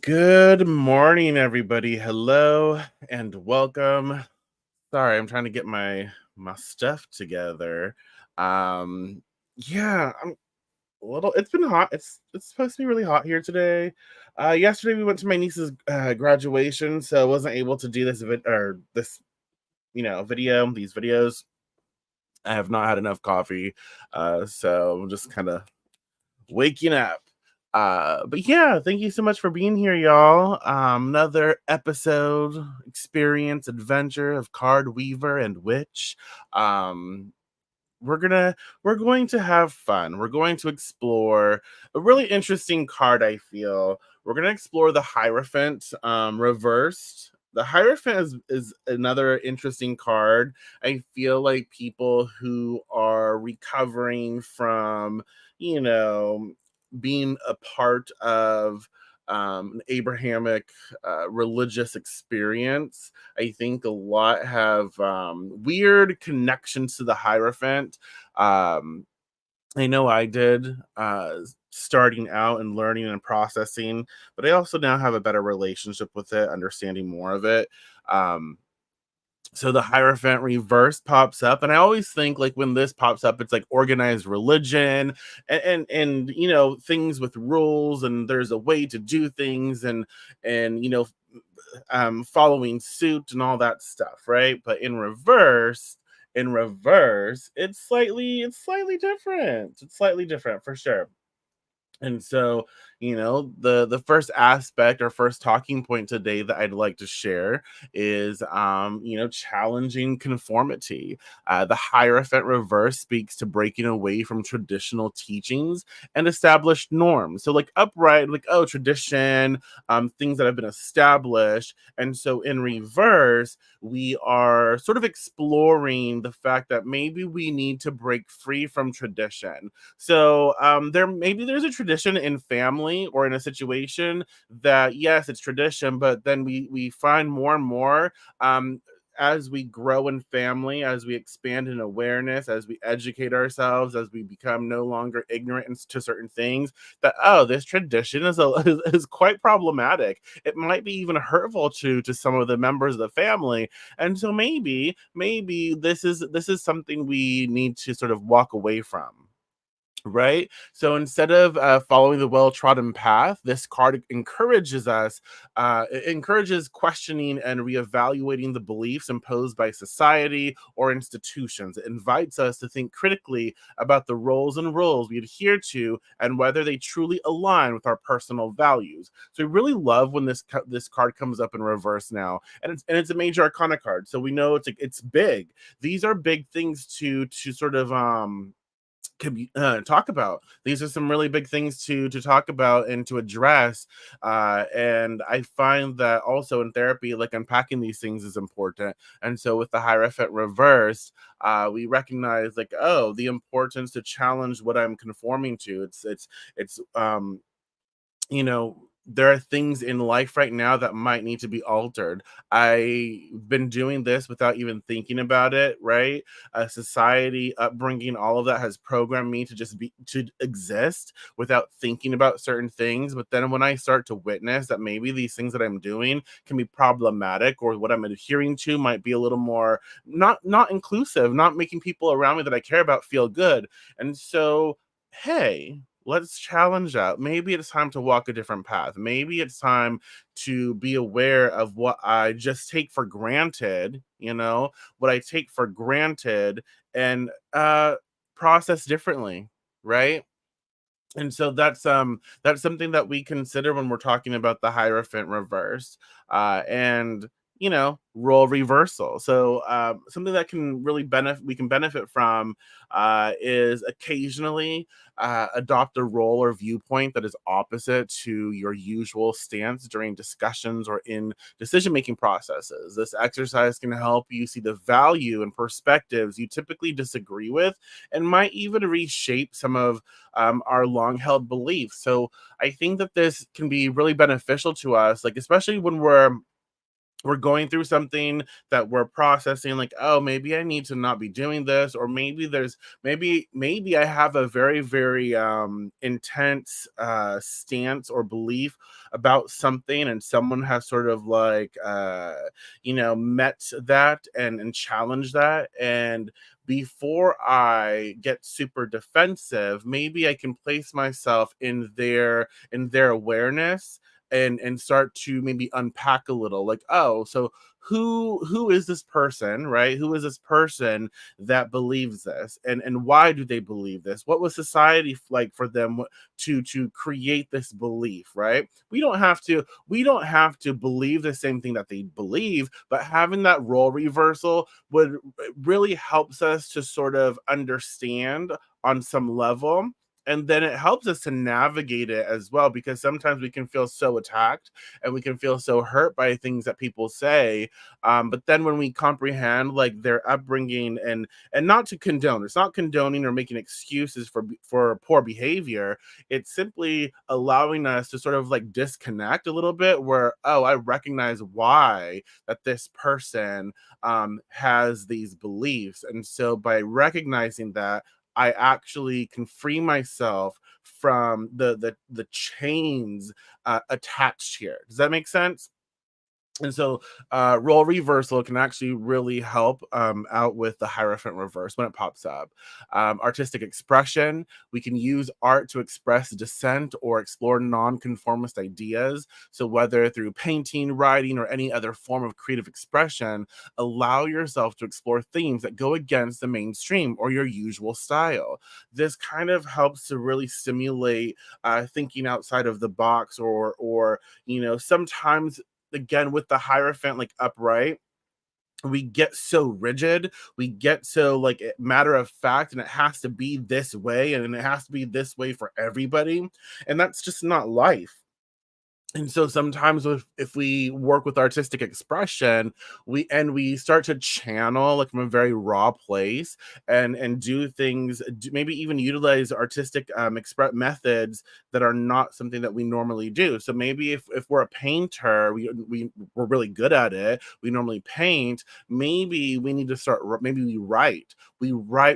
Good morning, everybody. Hello and welcome. Sorry, I'm trying to get my stuff together. Um, yeah, I'm a little. It's been hot. It's supposed to be really hot here today. Yesterday we went to my niece's graduation, so I wasn't able to do these videos. I have not had enough coffee, so I'm just kind of waking up. But yeah, thank you so much for being here, y'all. Another episode, experience, adventure of Cardweaver and Witch. Um, we're going to have fun. We're going to explore a really interesting card, I feel. We're gonna explore the Hierophant reversed. The Hierophant is another interesting card. I feel like people who are recovering from, you know, being a part of an Abrahamic religious experience. I think a lot have weird connections to the Hierophant. Um, I know I did starting out and learning and processing, but I also now have a better relationship with it, understanding more of it. Um, so the Hierophant Reversed pops up, and I always think like when this pops up, it's like organized religion and things with rules, and there's a way to do things, and following suit and all that stuff, right? But in reverse, it's slightly different. It's slightly different for sure. And so, the first aspect or first talking point today that I'd like to share is challenging conformity. The Hierophant reverse speaks to breaking away from traditional teachings and established norms. So like upright, like tradition, things that have been established. And so in reverse, we are sort of exploring the fact that maybe we need to break free from tradition. So there's a tradition in family or in a situation that yes, it's tradition, but then we find more and more as we grow in family, as we expand in awareness, as we educate ourselves, as we become no longer ignorant to certain things, that this tradition is quite problematic. It might be even hurtful to some of the members of the family, and so maybe this is something we need to sort of walk away from. Right. So instead of following the well-trodden path, this card encourages us, it encourages questioning and reevaluating the beliefs imposed by society or institutions. It invites us to think critically about the roles and rules we adhere to and whether they truly align with our personal values. So we really love when this card comes up in reverse now, and it's a major arcana card. So we know it's big. These are big things to sort of talk about. These are some really big things to talk about and to address. And I find that also in therapy, like unpacking these things is important. And so with the Hierophant reverse, we recognize like, the importance to challenge what I'm conforming to. It's you know there are things in life right now that might need to be altered. I've been doing this without even thinking about it, right? Society, upbringing, all of that has programmed me to just be to exist without thinking about certain things. But then when I start to witness that maybe these things that I'm doing can be problematic, or what I'm adhering to might be a little more not inclusive, not making people around me that I care about feel good. And so, hey, let's challenge that. Maybe it's time to walk a different path. Maybe it's time to be aware of what I just take for granted, what I take for granted, and process differently, right? And so that's something that we consider when we're talking about the Hierophant Reversed, and role reversal. So something that can really benefit we can benefit from is occasionally adopt a role or viewpoint that is opposite to your usual stance during discussions or in decision making processes. This exercise can help you see the value and perspectives you typically disagree with, and might even reshape some of our long held beliefs. So I think that this can be really beneficial to us, like especially when we're going through something that we're processing, like, oh, maybe I need to not be doing this, or maybe maybe I have a very intense stance or belief about something, and someone has sort of like met that and challenged that. And before I get super defensive, maybe I can place myself in their awareness, and start to maybe unpack a little, like, oh, so who is this person, right? Who is this person that believes this, and why do they believe this? What was society like for them to create this belief, right? We don't have to believe the same thing that they believe, but having that role reversal would really helps us to sort of understand on some level, and then it helps us to navigate it as well, because sometimes we can feel so attacked and we can feel so hurt by things that people say. But then when we comprehend like their upbringing, and not to condone, it's not condoning or making excuses for poor behavior. It's simply allowing us to sort of like disconnect a little bit, where, oh, I recognize why that this person has these beliefs, and so by recognizing that, I actually can free myself from the chains attached here. Does that make sense? And so, role reversal can actually really help out with the Hierophant Reverse when it pops up. Artistic expression, we can use art to express dissent or explore nonconformist ideas. So, whether through painting, writing, or any other form of creative expression, allow yourself to explore themes that go against the mainstream or your usual style. This kind of helps to really stimulate thinking outside of the box, or sometimes, again, with the Hierophant like upright, we get so rigid, we get so like matter of fact, and it has to be this way, and it has to be this way for everybody, and that's just not life. And so sometimes, if we work with artistic expression, we start to channel like from a very raw place, and do things, maybe even utilize artistic express methods that are not something that we normally do. So maybe if we're a painter, we're really good at it, we normally paint. Maybe we need to maybe we write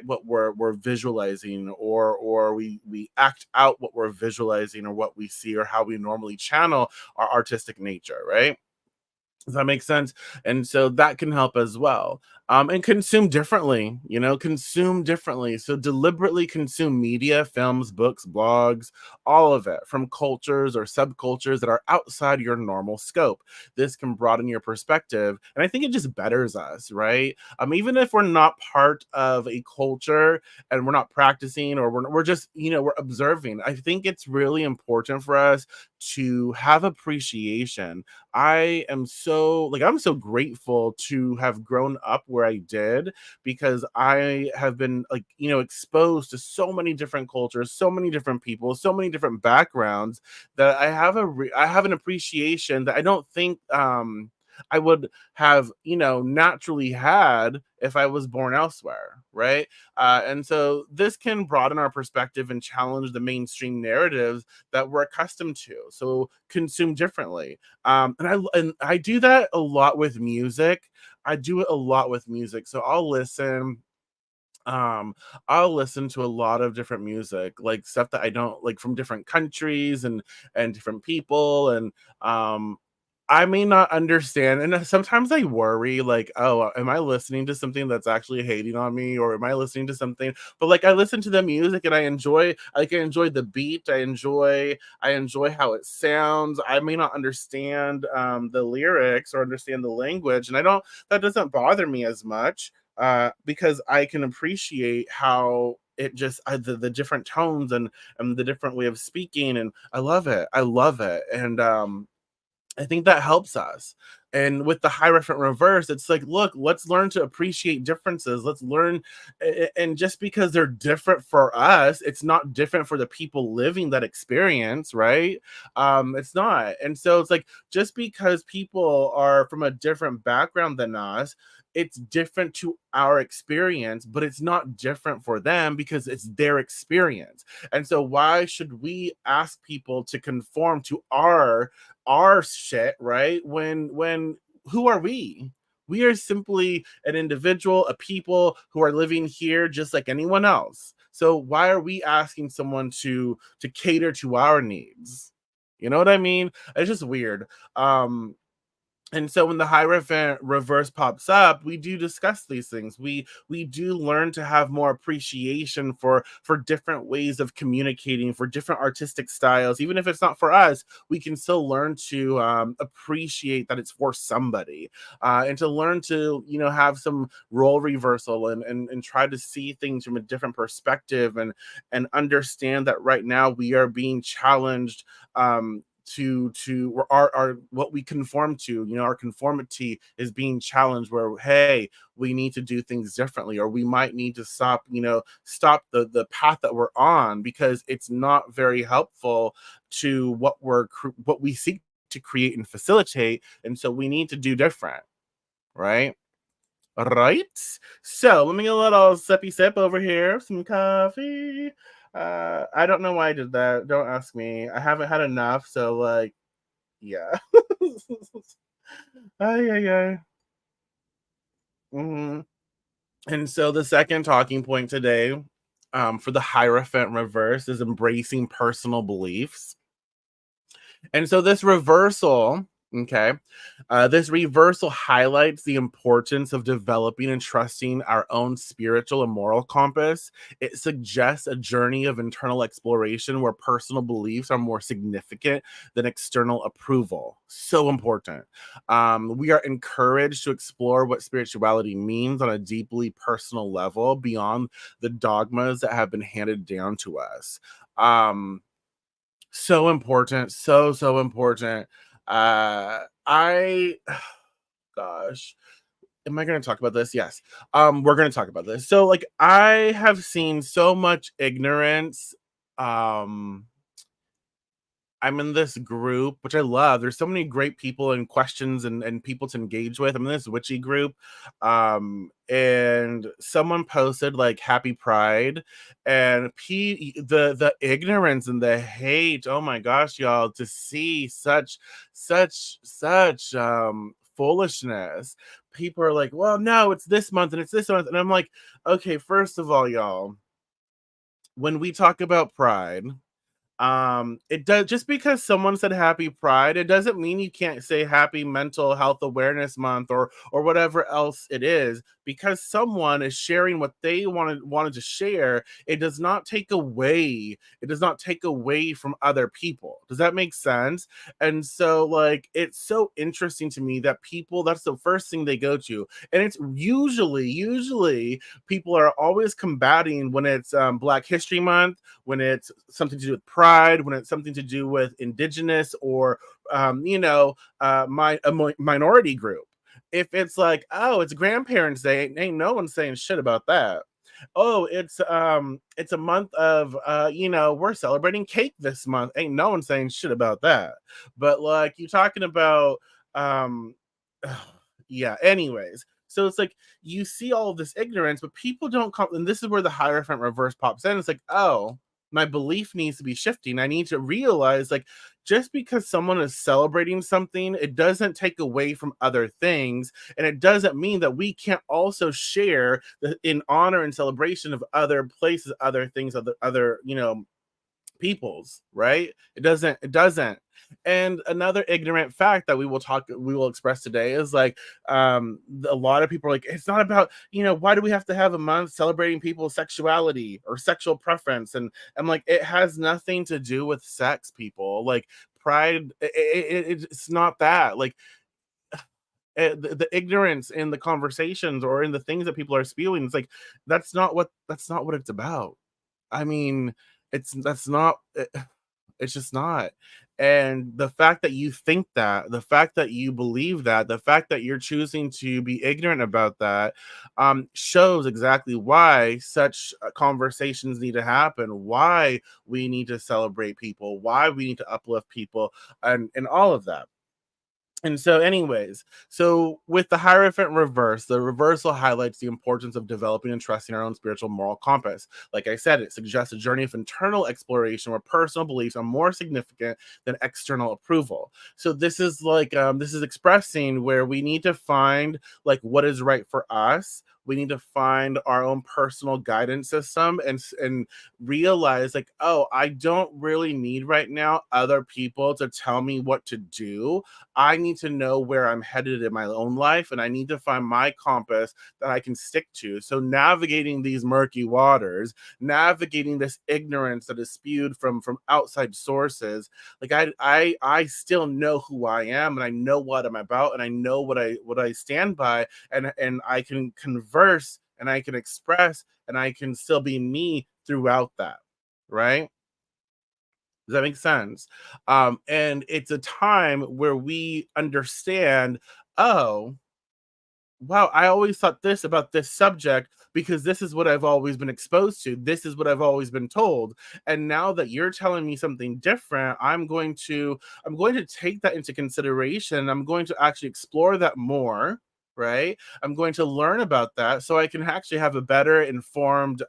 what we're visualizing, or we act out what we're visualizing, or what we see, or how we normally channel our artistic nature, right? Does that make sense? And so that can help as well. And consume differently, consume differently. So deliberately consume media, films, books, blogs, all of it from cultures or subcultures that are outside your normal scope. This can broaden your perspective. And I think it just betters us, right? Even if we're not part of a culture and we're not practicing, or we're just, we're observing, I think it's really important for us to have appreciation. I'm so grateful to have grown up where I did, because I have been like, exposed to so many different cultures, so many different people, so many different backgrounds, that I have an appreciation that I don't think I would have, naturally had if I was born elsewhere, right? And so this can broaden our perspective and challenge the mainstream narratives that we're accustomed to. So consume differently. And I do that a lot with music. I do it a lot with music. So um I'll listen to a lot of different music, like stuff that I don't like, from different countries and different people, and I may not understand, and sometimes I worry, like, oh, am I listening to something that's actually hating on me, or am I listening to something? But like, I listen to the music and I enjoy the beat, I enjoy how it sounds. I may not understand the lyrics or understand the language, and I don't that doesn't bother me as much, because I can appreciate how it just the different tones and the different way of speaking, and I love it. I love it. And I think that helps us. And with the Hierophant Reverse, it's like, look, let's learn to appreciate differences. Let's learn, and just because they're different for us, it's not different for the people living that experience, right? It's not. And so it's like, just because people are from a different background than us, it's different to our experience, but it's not different for them because it's their experience. And so why should we ask people to conform to our shit, right? When who are we? We are simply an individual, a people who are living here just like anyone else. So why are we asking someone to cater to our needs? You know what I mean? It's just weird. And so when the Hierophant Reverse pops up, we do discuss these things. We do learn to have more appreciation for different ways of communicating, for different artistic styles. Even if it's not for us, we can still learn to appreciate that it's for somebody, and to learn to, have some role reversal, and try to see things from a different perspective, and understand that right now we are being challenged, to our what we conform to. Our conformity is being challenged, where, hey, we need to do things differently, or we might need to stop the path that we're on, because it's not very helpful to what we seek to create and facilitate. And so we need to do different, right? Right. So let me get a little sippy sip over here, some coffee. I don't know why I did that. Don't ask me. I haven't had enough, so like, yeah. Ay, ay, ay. Mhm. And so the second talking point today, for the Hierophant Reverse, is embracing personal beliefs. And so this reversal, okay, this reversal highlights the importance of developing and trusting our own spiritual and moral compass. It suggests a journey of internal exploration where personal beliefs are more significant than external approval. So important. We are encouraged to explore what spirituality means on a deeply personal level beyond the dogmas that have been handed down to us. So important, so important. I gosh, am I gonna talk about this? Yes. We're gonna talk about this. So, like, I have seen so much ignorance. Um, I'm in this group, which I love. There's so many great people and questions, and people to engage with. I'm in this witchy group. And someone posted like happy pride, and the ignorance and the hate. Oh my gosh, y'all, to see such foolishness. People are like, well, no, it's this month and it's this month. And I'm like, okay, first of all, y'all, when we talk about pride, it does, just because someone said happy pride, it doesn't mean you can't say happy mental health awareness month, or whatever else it is. Because someone is sharing what they wanted to share, it does not take away from other people. Does that make sense? And so, like, it's so interesting to me that people, that's the first thing they go to. And it's usually people are always combating when it's Black History Month, when it's something to do with pride, when it's something to do with indigenous, or minority group. If it's like, oh, it's Grandparents Day, ain't no one saying shit about that. Oh, it's a month of, we're celebrating cake this month. Ain't no one saying shit about that. But like, you talking about, um yeah, anyways. So it's like, you see all of this ignorance, but people don't come, and this is where the Hierophant Reverse pops in. It's like, oh, my belief needs to be shifting. I need to realize, like, just because someone is celebrating something, it doesn't take away from other things. And it doesn't mean that we can't also share in honor and celebration of other places, other things, other peoples, right? It doesn't. And another ignorant fact that we will express today is like, a lot of people are like, it's not about, why do we have to have a month celebrating people's sexuality or sexual preference? And I'm like, it has nothing to do with sex, people. Like, pride, it's not that. Like, the ignorance in the conversations or in the things that people are spewing, it's like, that's not what it's about. I mean, that's not it's just not. And the fact that you think that, the fact that you believe that, the fact that you're choosing to be ignorant about that, shows exactly why such conversations need to happen, why we need to celebrate people, why we need to uplift people, and all of that. And so, anyways, so with the Hierophant reverse, the reversal highlights the importance of developing and trusting our own spiritual moral compass. Like I said, it suggests a journey of internal exploration where personal beliefs are more significant than external approval. So this is like this is expressing where we need to find like what is right for us. We need to find our own personal guidance system and realize like, oh, I don't really need right now other people to tell me what to do. I need to know where I'm headed in my own life, and I need to find my compass that I can stick to. So navigating these murky waters, navigating this ignorance that is spewed from outside sources, like I still know who I am, and I know what I'm about, and I know what I stand by, and I can converse and I can express and I can still be me throughout that, right? Does that make sense? And it's a time where we understand, oh, wow, I always thought this about this subject because this is what I've always been exposed to. This is what I've always been told. And now that you're telling me something different, I'm going to take that into consideration. I'm going to actually explore that more, right? I'm going to learn about that so I can actually have a better informed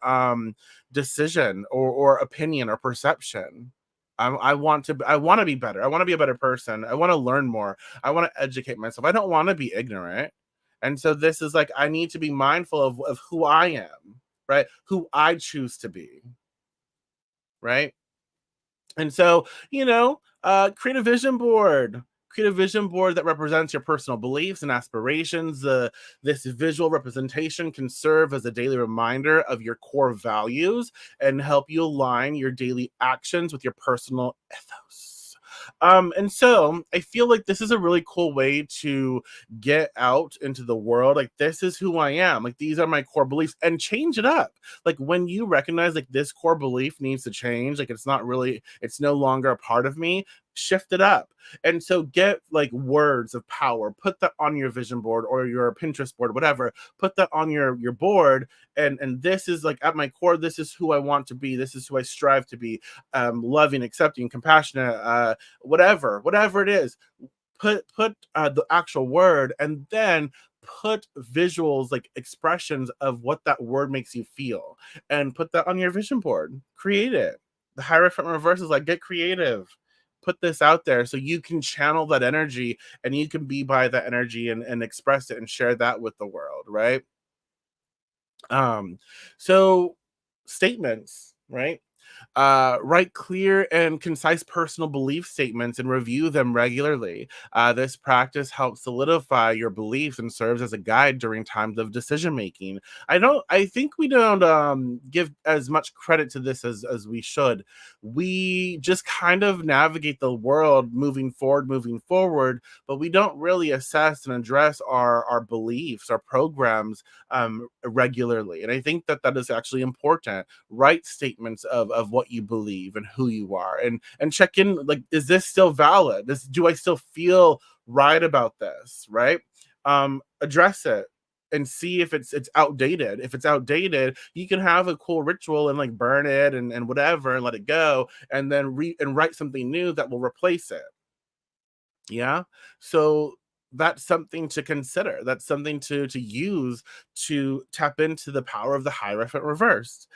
decision or opinion or perception. I want to be better. I want to be a better person. I want to learn more. I want to educate myself. I don't want to be ignorant. And so this is like I need to be mindful of who I am, right? Who I choose to be, right? And so, create a vision board. Create a vision board that represents your personal beliefs and aspirations. This visual representation can serve as a daily reminder of your core values and help you align your daily actions with your personal ethos. And so I feel like this is a really cool way to get out into the world. Like, this is who I am. Like, these are my core beliefs, and change it up. Like, when you recognize like this core belief needs to change, like it's no longer a part of me, shift it up. And so get like words of power, put that on your vision board or your Pinterest board, whatever, put that on your board. And this is like at my core, this is who I want to be, this is who I strive to be, loving, accepting, compassionate, whatever it is. Put the actual word, and then put visuals, like expressions of what that word makes you feel, and put that on your vision board. Create it. The Hierophant Reverse is like, get creative, put this out there so you can channel that energy and you can be by that energy and express it and share that with the world, right? So statements, right? Write clear and concise personal belief statements and review them regularly. This practice helps solidify your beliefs and serves as a guide during times of decision making. I think we don't give as much credit to this as we should. We just kind of navigate the world moving forward, but we don't really assess and address our beliefs, our programs regularly. And I think that is actually important. Write statements of what you believe and who you are, and check in, like, is this still valid? Do I still feel right about this, right? Address it and see if it's outdated. If it's outdated, you can have a cool ritual and like burn it and whatever and let it go, and then write something new that will replace it. Yeah. So that's something to consider. That's something to use to tap into the power of the Hierophant Reversed.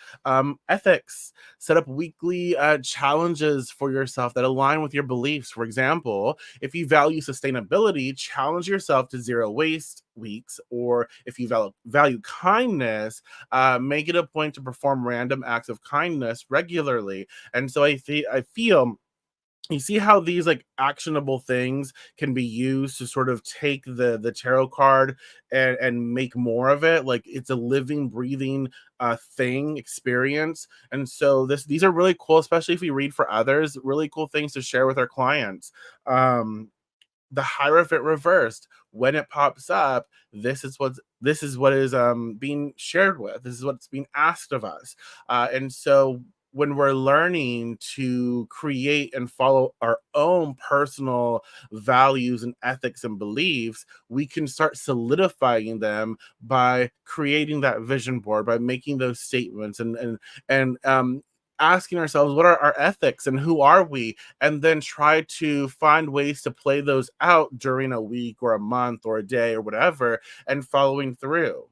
Ethics. Set up weekly challenges for yourself that align with your beliefs. For example, if you value sustainability, challenge yourself to zero waste weeks. Or if you value kindness, make it a point to perform random acts of kindness regularly. And so I feel, you see how these like actionable things can be used to sort of take the tarot card and make more of it, like it's a living breathing thing, experience. And so these are really cool, especially if we read for others, really cool things to share with our clients. um the Hierophant Reversed, when it pops up, this is what is being shared with. This is what's being asked of us. And so when we're learning to create and follow our own personal values and ethics and beliefs, we can start solidifying them by creating that vision board, by making those statements, and asking ourselves, what are our ethics and who are we, and then try to find ways to play those out during a week or a month or a day or whatever, and following through.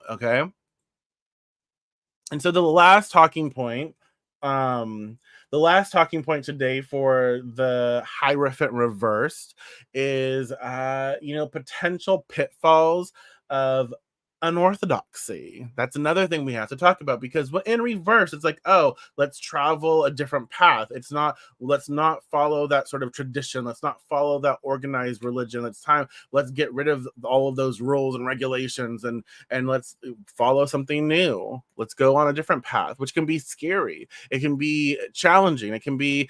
Okay. And so um, the last talking point today for the Hierophant Reversed is, potential pitfalls of unorthodoxy. That's another thing we have to talk about, because in reverse, it's like, oh, let's travel a different path. It's not, let's not follow that sort of tradition. Let's not follow that organized religion. It's time. Let's get rid of all of those rules and regulations, and let's follow something new. Let's go on a different path, which can be scary. It can be challenging. There can be,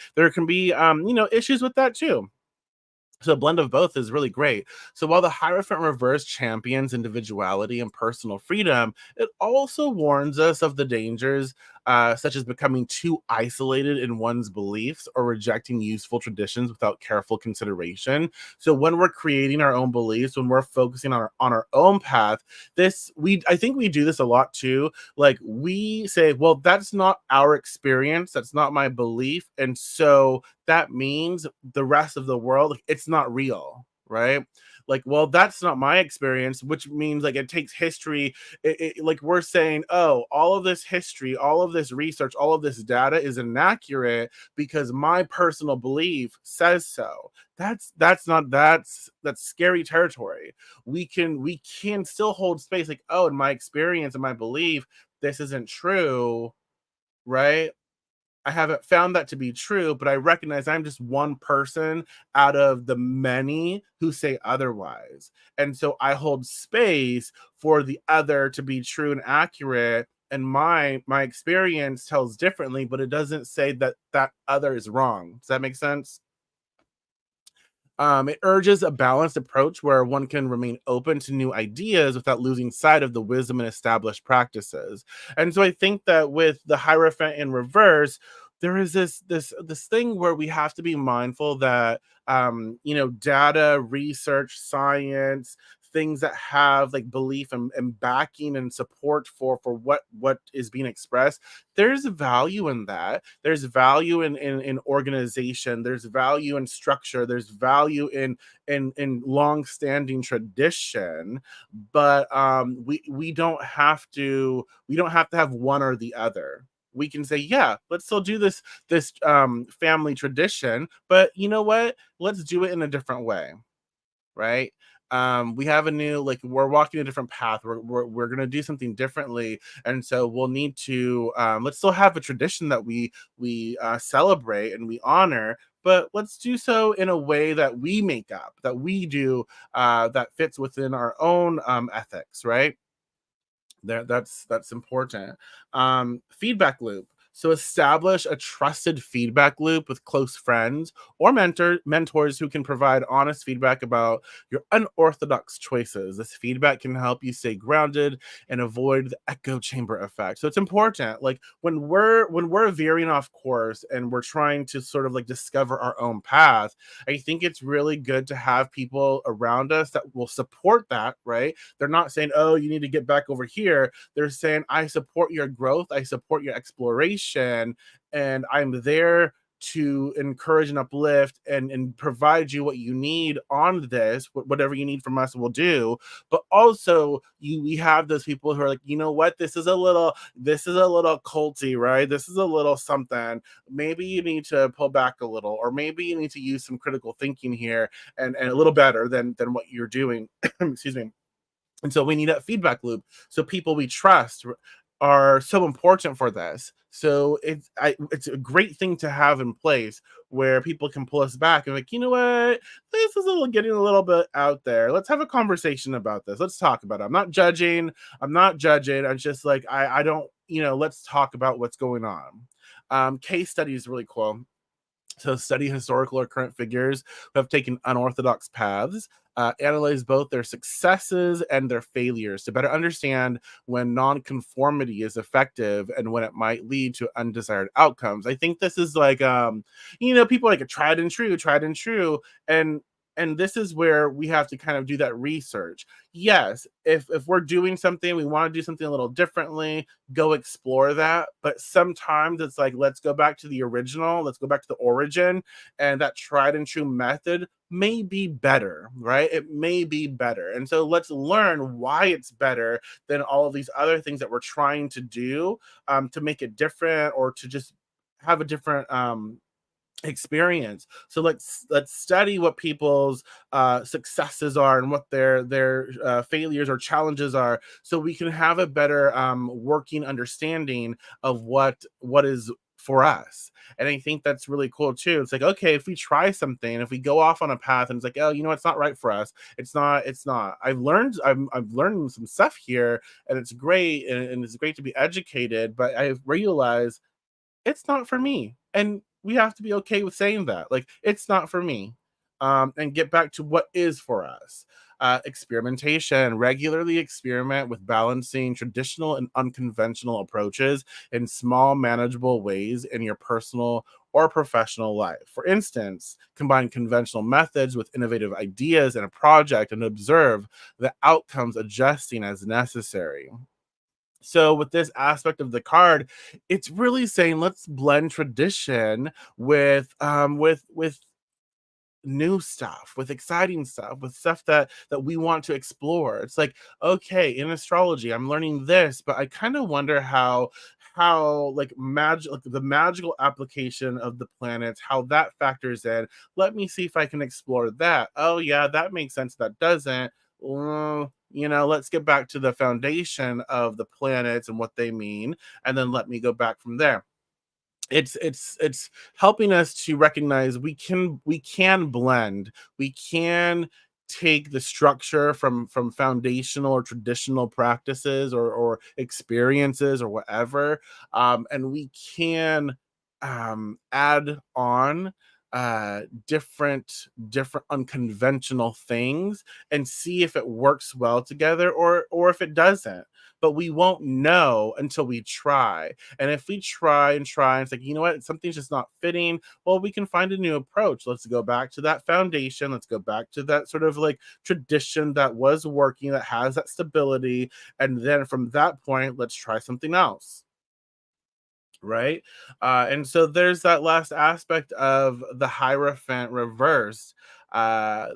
issues with that too. So a blend of both is really great. So while the Hierophant Reverse champions individuality and personal freedom, it also warns us of the dangers, such as becoming too isolated in one's beliefs or rejecting useful traditions without careful consideration. So when we're creating our own beliefs, when we're focusing on our own path, I think we do this a lot too. Like, we say, well, that's not our experience, that's not my belief, and so that means the rest of the world, like, it's not real, right? Like, well, that's not my experience, which means, like, it takes history. Like, we're saying, oh, all of this history, all of this research, all of this data is inaccurate because my personal belief says so. That's scary territory. We can still hold space, like, oh, in my experience and my belief, this isn't true, right? I haven't found that to be true, but I recognize I'm just one person out of the many who say otherwise. And so I hold space for the other to be true and accurate. And my experience tells differently, but it doesn't say that that other is wrong. Does that make sense? It urges a balanced approach where one can remain open to new ideas without losing sight of the wisdom and established practices. And so I think that with the Hierophant in reverse, there is this thing where we have to be mindful that, data, research, science, things that have like belief and backing and support for what is being expressed, there's value in that. There's value in organization. There's value in structure. There's value in long-standing tradition. But we don't have to have one or the other. We can say, yeah, let's still do this family tradition, but you know what? Let's do it in a different way, right? We have a new, like, we're walking a different path. We're gonna do something differently, and so we'll need to, let's still have a tradition that we celebrate and we honor, but let's do so in a way that we make up, that we do, that fits within our own ethics, right? That's important. Feedback loop. So establish a trusted feedback loop with close friends or mentors who can provide honest feedback about your unorthodox choices. This feedback can help you stay grounded and avoid the echo chamber effect. So it's important, like, when we're veering off course and we're trying to sort of like discover our own path, I think it's really good to have people around us that will support that, right? They're not saying, oh, you need to get back over here. They're saying, I support your growth, I support your exploration, and I'm there to encourage and uplift and provide you what you need on this, whatever you need from us, we'll do. But also, we have those people who are like, you know what, this is a little culty, right? This is a little something. Maybe you need to pull back a little, or maybe you need to use some critical thinking here, and a little better than what you're doing. Excuse me. And so we need a feedback loop. So people we trust are so important for this. So it's a great thing to have in place where people can pull us back and, like, you know what, this is getting a little bit out there. Let's have a conversation about this. Let's talk about it. I'm not judging. I'm not judging. I'm just like, I don't, let's talk about what's going on. Case study is really cool. So study historical or current figures who have taken unorthodox paths, analyze both their successes and their failures to better understand when nonconformity is effective and when it might lead to undesired outcomes. I think this is like, people like a tried and true, and this is where we have to kind of do that research. Yes, if we're doing something, we want to do something a little differently, go explore that. But sometimes it's like, let's go back to the original, let's go back to the origin, and that tried and true method may be better, right? It may be better. And so let's learn why it's better than all of these other things that we're trying to do, to make it different or to just have a different experience. So let's study what people's successes are and what their failures or challenges are, so we can have a better working understanding of what is for us. And I think that's really cool too. It's like, okay, if we try something, if we go off on a path and it's like, oh, it's not right for us, it's not. I've learned some stuff here, and it's great, and it's great to be educated, but I've realized it's not for me. And we have to be okay with saying that. Like, it's not for me. And get back to what is for us. Experimentation. Regularly experiment with balancing traditional and unconventional approaches in small, manageable ways in your personal or professional life. For instance, combine conventional methods with innovative ideas in a project and observe the outcomes, adjusting as necessary. So with this aspect of the card, it's really saying let's blend tradition with new stuff, with exciting stuff, with stuff that we want to explore. It's like, okay, in astrology, I'm learning this, but I kind of wonder how like magic, like the magical application of the planets, how that factors in. Let me see if I can explore that. Oh yeah, that makes sense. That doesn't. Let's get back to the foundation of the planets and what they mean, and then let me go back from there. It's helping us to recognize we can blend, we can take the structure from foundational or traditional practices or experiences or whatever, and we can add on different unconventional things and see if it works well together or if it doesn't. But we won't know until we try. And if we try and try, and it's like, you know what, something's just not fitting, well, we can find a new approach. Let's go back to that foundation. Let's go back to that sort of like tradition that was working, that has that stability. And then from that point, let's try something else. Right. And so there's that last aspect of the Hierophant Reversed. Uh,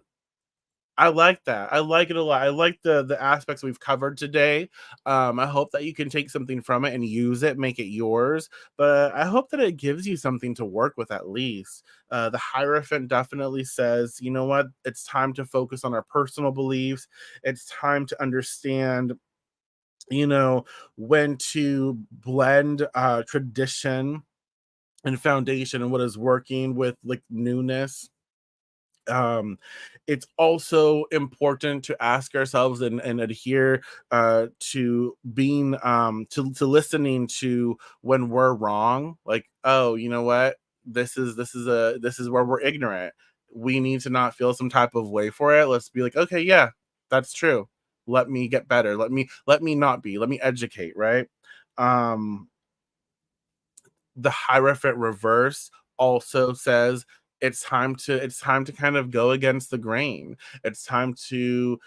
I like that. I like it a lot. I like the aspects we've covered today. I hope that you can take something from it and use it, make it yours. But I hope that it gives you something to work with at least. The Hierophant definitely says, you know what? It's time to focus on our personal beliefs. It's time to understand, you know, when to blend tradition and foundation and what is working with like newness. um it's also important to ask ourselves and adhere to being to listening to when we're wrong, like, oh, you know what, this is where we're ignorant. We need to not feel some type of way for it. Let's be like, okay, yeah, that's true. Let me get better. Let me not be, let me educate, right? um the Hierophant reverse also says it's time to kind of go against the grain. It's time to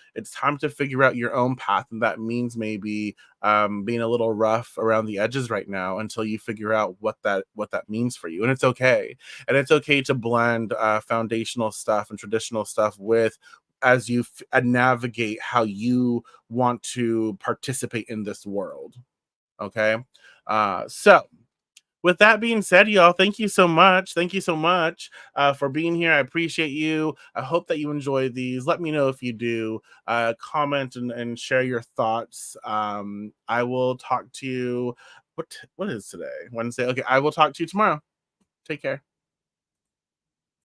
figure out your own path, and that means maybe being a little rough around the edges right now until you figure out what that means for you. And it's okay. And it's okay to blend foundational stuff and traditional stuff with, as you navigate how you want to participate in this world. Okay. So with that being said, y'all, thank you so much. Thank you so much for being here. I appreciate you. I hope that you enjoy these. Let me know if you do. Comment and share your thoughts. I will talk to you. What is today? Wednesday. Okay, I will talk to you tomorrow. Take care.